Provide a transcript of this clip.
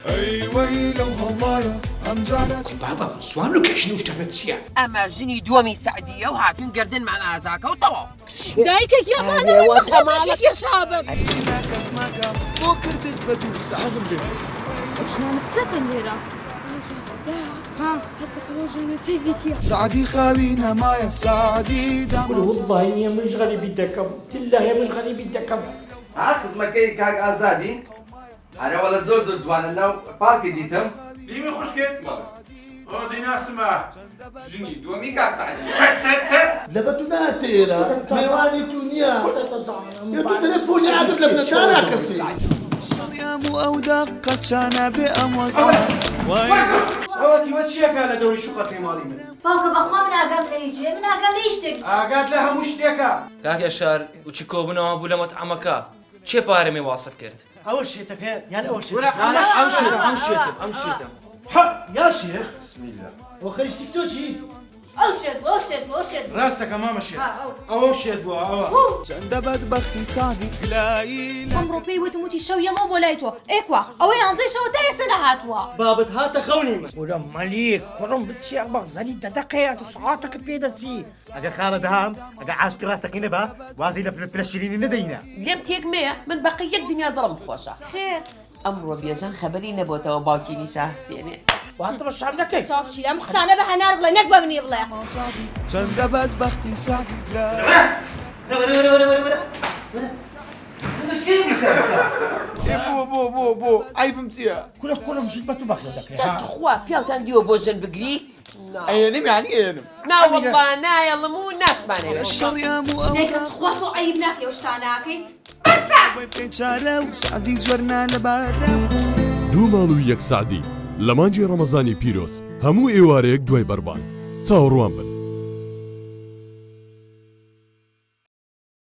أيوة لو هوايا أم جارت بابا سوام لو كشنوش تبتسيا ئەمە ژنی دووەمی سەعدیە و هاتوون گردنمان ئازاکەوتەوە. دایکێکی ئەمانە بەخۆشێکی شابن. عينا كسماكا بو كرتت بدوس عزم بي ژنانت چەکەن لێرە؟ ها هەستەکەەوە ژنێتی سعدي خاوينا مايا سعدي دام والله اني مشغلي بدكم تالله مشغلي بدكم ها خزمەکەی کاک ئازادی هەرەوەڵە زۆر جوانە ناو پارکی دیتم لیمی خوشکێت ئەو دەیناسمە ژنی دووەمی کاک سعدی لەبەتو ناتێرە میوانی تو نییە تو دەرێ پۆلی ئاگر لە بنەدارا کەسی شريام أو دقة كان بأموزان ئەوەتی وە چیەکە لە دەوری شوقەتی ماڵی من باوکە بەخوا من ئاگام لەیجێ من ئاگام لە شتێک ئاگات لە هەموو شتێکە کاک یاشار وچی کۆبنەوە بوو لە مەتعەمەکە چێ پارەمی واسف کرد ئەوە شێتەکە یان ئەوە شێت ئەم شێتم یا شێخ بسم الله ئەو خەریشتی تۆ چی؟ ئەو شێت بۆ شێت بۆ شێت ڕاستەکە مامە شێت ئەوە شێت بووە ئەوە چەندە بەدبەختی سادی گلایی ئەمڕۆ پێی وتموتی شەو یەمە بۆ لای تۆ ئێکوا ئەوەی ئازەی شەوە تا ئێستا نەهاتووە بابت هاتە خەونی من وەرە مەلیک کوڕم بچی بەغزەلی دەدەقەیە سعاتەکە پێدەچی ئەگە خاڵە دەهام ئەگە عاشق ڕاستەکەی نەبا وازی لە پلە شیرینی نەدەینە لێم تێک مەیە من بەقی یەک دنیا دڵم خۆشە. خێر ئەمڕۆ بێژەن خەبەری نەبووتەوە باوکی نیشاهستێنێ. واتە بە شام نەکەی چاپشی ئەم قسانە بە هەنار بڵێ نەک بە منی بڵێ چەندە بەدبەختی سادی گلایی بۆ عیبم چییە؟ کوڕم ژت بە تو بەخێ دەکرێت چەند خوا پیاوتان دیوە بۆ ژن بگری؟ ئەێنم یانی ئێنم ناوەڵڵا نایەڵم و ناشمانەوێت. شەڕیام و ئەو دایکە خوا تۆ عیب ناکەی ئەو شتانە ناکەیت بکەین چارە و سعدی زۆرنا لە بارە دوو ماڵ و یەک سعدی لە مانجی ڕەمەزانی پیرۆز هەموو ئێوارەیەک دوای بەربان چاوەڕوان بن.